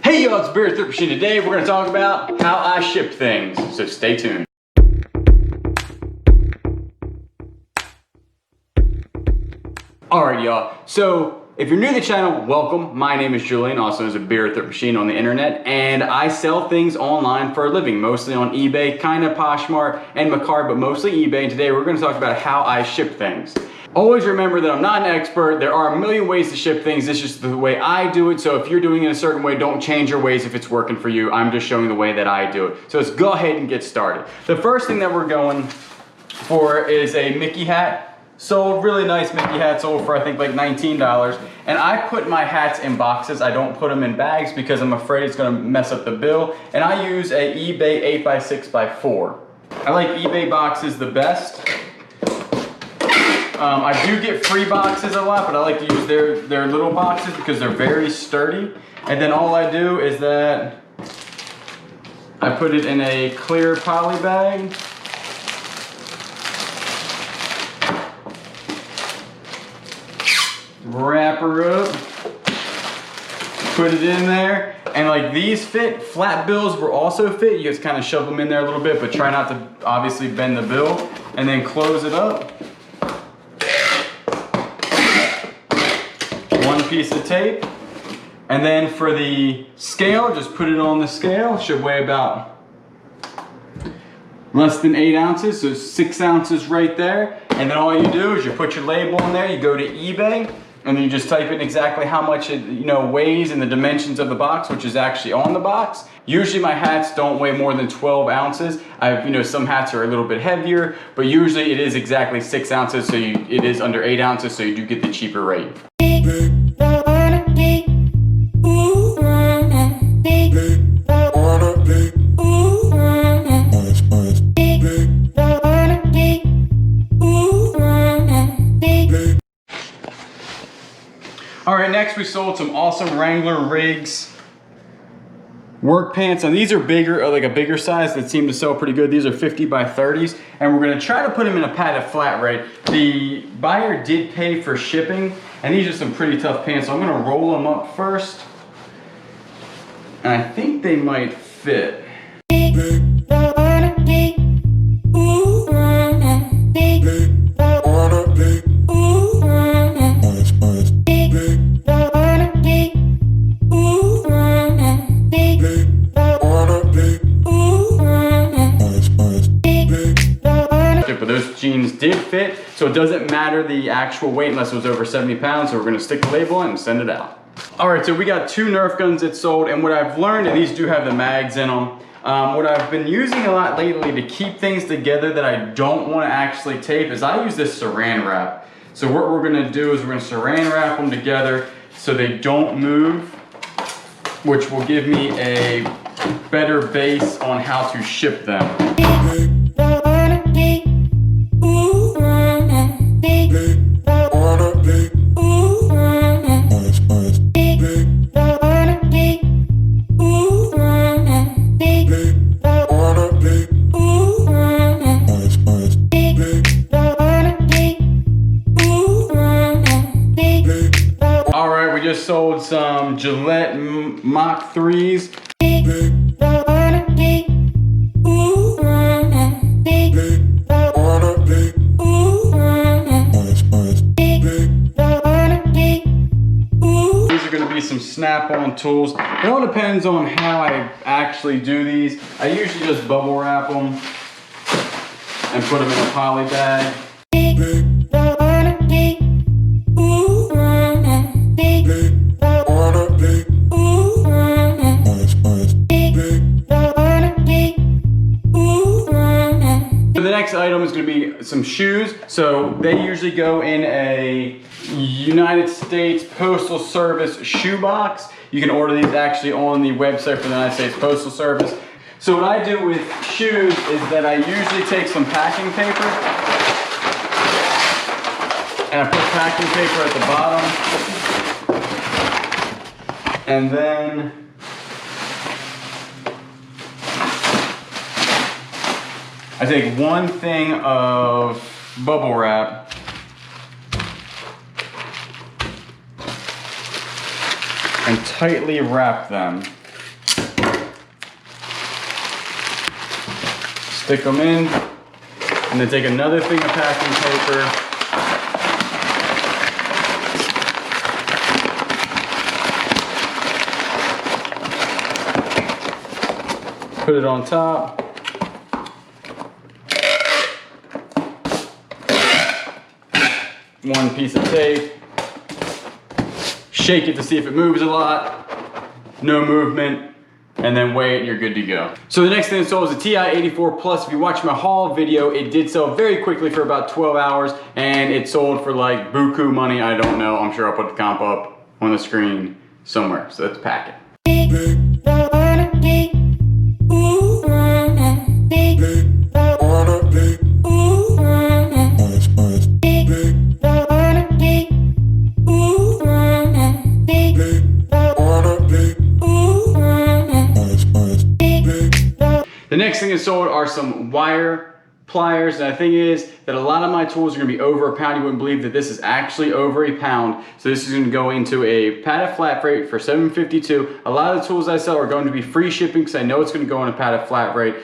Hey y'all, it's Beer Thrift Machine. Today we're going to talk about how I ship things, so stay tuned. Alright y'all, so if you're new to the channel, welcome. My name is Julian, also known as a Beer Thrift Machine on the internet, and I sell things online for a living, mostly on eBay, kind of Poshmark and Macari, but mostly eBay. And today we're going to talk about how I ship things. Always remember that I'm not an expert. There are a million ways to ship things. This is just the way I do it. So if you're doing it a certain way, don't change your ways if it's working for you. I'm just showing the way that I do it. So let's go ahead and get started. The first thing that we're going for is a Mickey hat. Sold, really nice Mickey hat, sold for I think like $19. And I put my hats in boxes. I don't put them in bags because I'm afraid it's gonna mess up the bill. And I use a eBay 8x6x4. I like eBay boxes the best. I do get free boxes a lot, but I like to use their little boxes because they're very sturdy. And then all I do is that I put it in a clear poly bag. Wrap her up, put it in there, and like these fit, flat bills will also fit. You just kind of shove them in there a little bit, but try not to obviously bend the bill, and then close it up. One piece of tape, and then for the scale, just put it on the scale. It should weigh about less than 8 ounces, so 6 ounces right there. And then all you do is you put your label in there, you go to eBay, and then you just type in exactly how much it weighs and the dimensions of the box, which is actually on the box. Usually my hats don't weigh more than 12 ounces. Some hats are a little bit heavier, but usually it is exactly 6 ounces, so it is under 8 ounces, so you do get the cheaper rate. All right, next we sold some awesome Wrangler Rigs work pants, and these are bigger, like a bigger size that seem to sell pretty good. These are 50 by 30s, and we're gonna try to put them in a padded flat rate. The buyer did pay for shipping, and these are some pretty tough pants, so I'm gonna roll them up first, and I think they might fit. But those jeans did fit, so it doesn't matter the actual weight unless it was over 70 pounds, so we're gonna stick the label on and send it out. All right, so we got 2 Nerf guns that sold, and what I've learned, and these do have the mags in them, what I've been using a lot lately to keep things together that I don't wanna actually tape is I use this saran wrap. So what we're gonna do is we're gonna saran wrap them together so they don't move, which will give me a better base on how to ship them. We just sold some Gillette Mach 3s. These are going to be some snap-on tools. It all depends on how I actually do these. I usually just bubble wrap them and put them in a poly bag. The next item is going to be some shoes. So they usually go in a United States Postal Service shoe box. You can order these actually on the website for the United States Postal Service. So what I do with shoes is that I usually take some packing paper and I put packing paper at the bottom, and then I take one thing of bubble wrap and tightly wrap them. Stick them in, and then take another thing of packing paper. Put it on top. One piece of tape. Shake it to see if it moves a lot. No movement. And then weigh it and you're good to go. So the next thing that sold is a TI-84 Plus. If you watch my haul video, it did sell very quickly for about 12 hours and it sold for like buku money. I don't know. I'm sure I'll put the comp up on the screen somewhere. So let's pack it. The next thing that sold are some wire pliers, and the thing is that a lot of my tools are going to be over a pound. You wouldn't believe that this is actually over a pound. So this is going to go into a padded flat rate for $7.52. A lot of the tools I sell are going to be free shipping because I know it's going to go on a padded flat rate.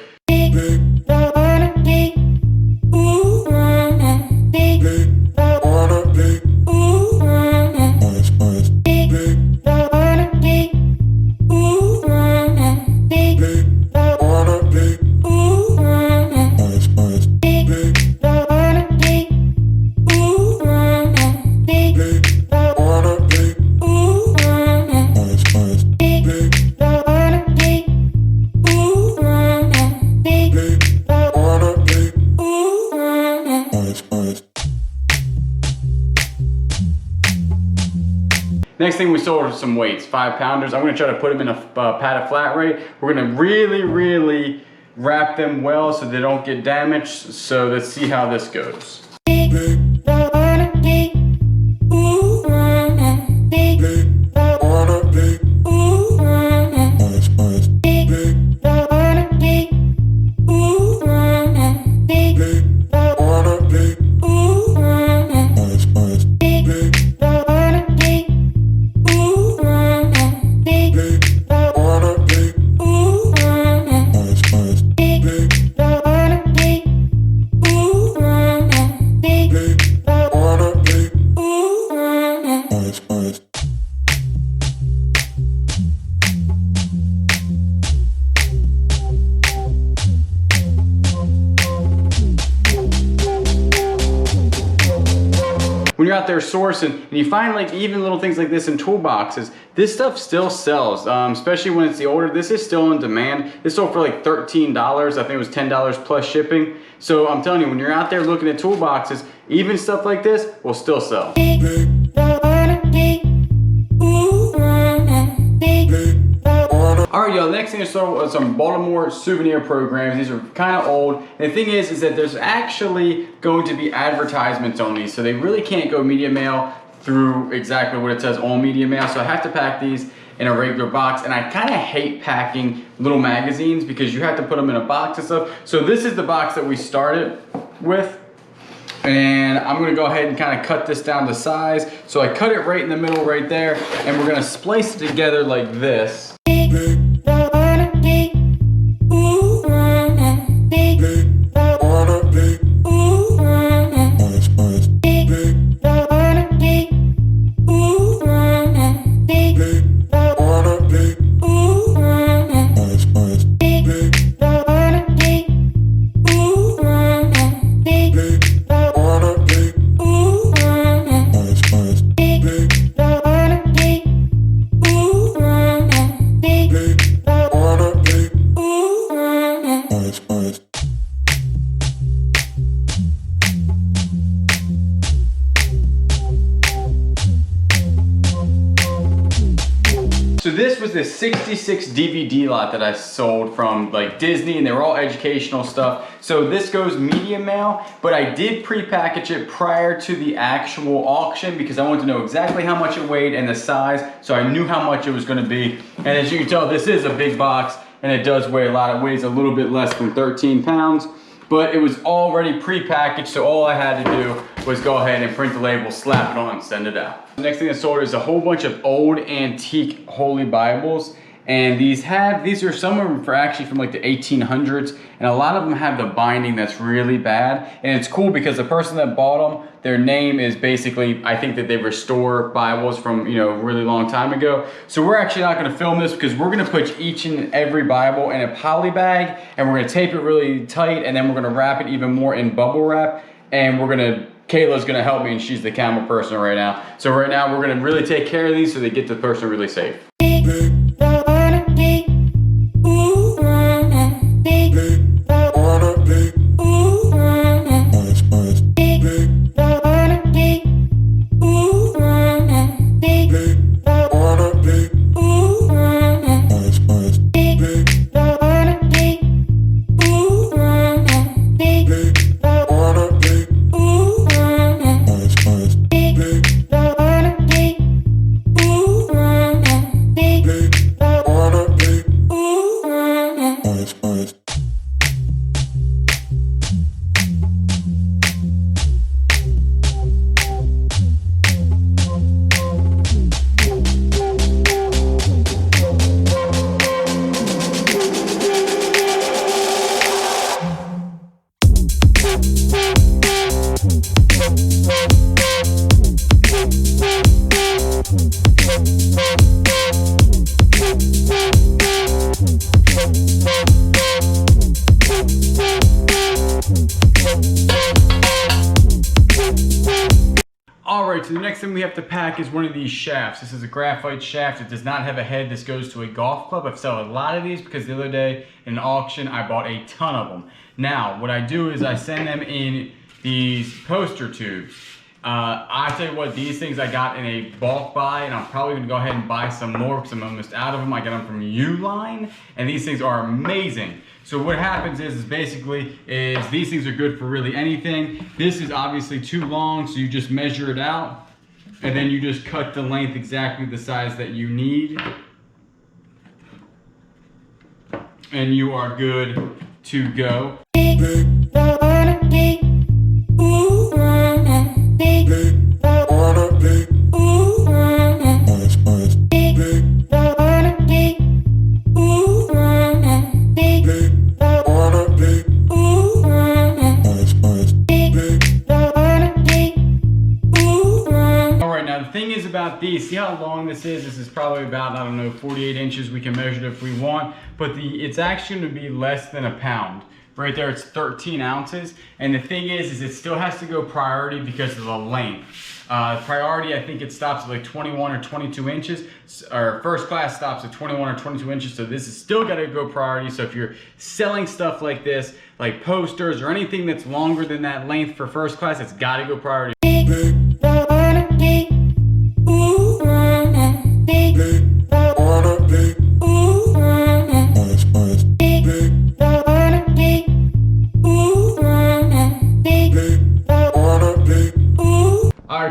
Next thing we sold are some weights, 5-pounders. I'm gonna try to put them in a padded flat rate. We're gonna really wrap them well so they don't get damaged. So let's see how this goes. When you're out there sourcing and you find like even little things like this in toolboxes, this stuff still sells, especially when it's the older. This is still in demand. This sold for like $13. I think it was $10 plus shipping. So I'm telling you, when you're out there looking at toolboxes, even stuff like this will still sell. Alright y'all, next thing I saw was some Baltimore Souvenir programs. These are kind of old. And the thing is that there's actually going to be advertisements on these. So they really can't go media mail through exactly what it says on media mail. So I have to pack these in a regular box. And I kind of hate packing little magazines because you have to put them in a box and stuff. So this is the box that we started with. And I'm gonna go ahead and kind of cut this down to size. So I cut it right in the middle right there. And we're gonna splice it together like this. So this was the 66 DVD lot that I sold from like Disney, and they were all educational stuff. So this goes media mail, but I did pre-package it prior to the actual auction because I wanted to know exactly how much it weighed and the size, so I knew how much it was gonna be. And as you can tell, this is a big box and it does weigh a lot. It weighs a little bit less than 13 pounds. but it was already pre-packaged, so all I had to do was go ahead and print the label, slap it on, and send it out. The next thing I sold is a whole bunch of old antique Holy Bibles. And these are some of them from like the 1800s, and a lot of them have the binding that's really bad. And it's cool because the person that bought them, their name is basically, I think that they restore Bibles from, you know, a really long time ago. So we're actually not gonna film this because we're gonna put each and every Bible in a poly bag, and we're gonna tape it really tight, and then we're gonna wrap it even more in bubble wrap, and Kayla's gonna help me, and she's the camera person right now. So right now we're gonna really take care of these so they get the person really safe. Alright, so the next thing we have to pack is one of these shafts. This is a graphite shaft. It does not have a head. This goes to a golf club. I've sold a lot of these because the other day in an auction I bought a ton of them. Now, what I do is I send them in these poster tubes. I tell you what, these things I got in a bulk buy, and I'm probably gonna go ahead and buy some more because I'm almost out of them. I got them from Uline, and these things are amazing. So what happens is basically these things are good for really anything. This is obviously too long, so you just measure it out, and then you just cut the length exactly the size that you need, and you are good to go. These, see how long this is? This is probably about, I don't know, 48 inches. We can measure it if we want, but it's actually going to be less than a pound. Right there, it's 13 ounces. And the thing is it still has to go priority because of the length. Priority, I think it stops at like 21 or 22 inches. Or first class stops at 21 or 22 inches. So this is still got to go priority. So if you're selling stuff like this, like posters or anything that's longer than that length for first class, it's got to go priority.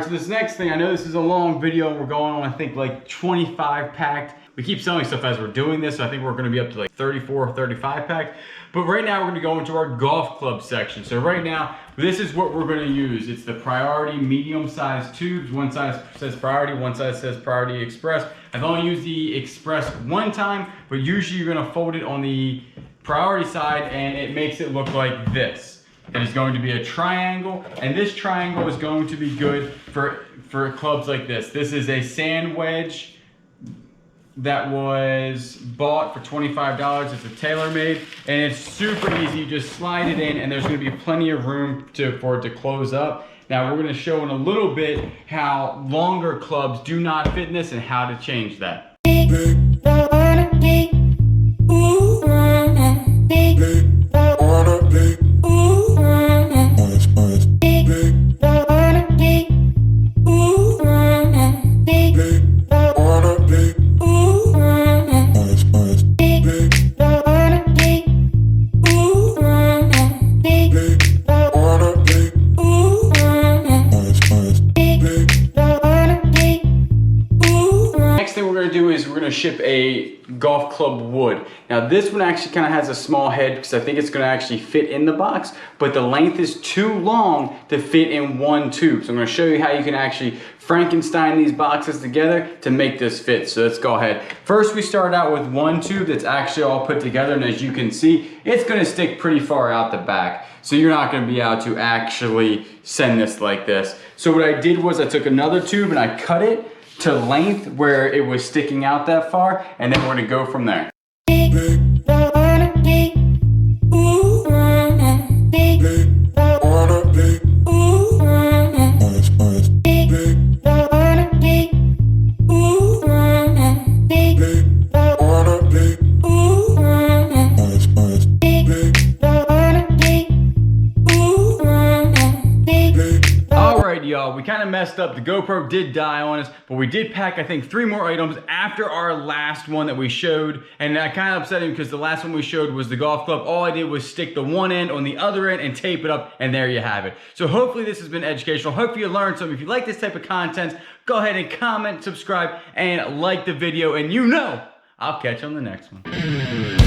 So this next thing, I know this is a long video. We're going on, I think, like 25 packed. We keep selling stuff as we're doing this, so I think we're going to be up to like 34 or 35 packed. But right now, we're going to go into our golf club section. So right now, this is what we're going to use. It's the Priority medium-sized tubes. One size says Priority, one size says Priority Express. I've only used the Express one time, but usually you're going to fold it on the Priority side, and it makes it look like this. It is going to be a triangle, and this triangle is going to be good for clubs like this. This is a sand wedge that was bought for $25. It's a tailor-made, and it's super easy. You just slide it in, and there's going to be plenty of room for it to close up. Now we're going to show in a little bit how longer clubs do not fit in this and how to change that. club wood. Now this one actually kind of has a small head because I think it's going to actually fit in the box, but the length is too long to fit in one tube. So I'm going to show you how you can actually Frankenstein these boxes together to make this fit. So let's go ahead. First we start out with one tube that's actually all put together, and as you can see, it's going to stick pretty far out the back. So you're not going to be able to actually send this like this. So what I did was I took another tube and I cut it to length where it was sticking out that far, and then we're going to go from there. Y'all, we kind of messed up. The GoPro did die on us, but we did pack, I think, 3 more items after our last one that we showed, and that kind of upset me because the last one we showed was the golf club. All I did was stick the one end on the other end and tape it up, and there you have it. So hopefully this has been educational. Hopefully you learned something. If you like this type of content, go ahead and comment, subscribe, and like the video, and you know I'll catch you on the next one.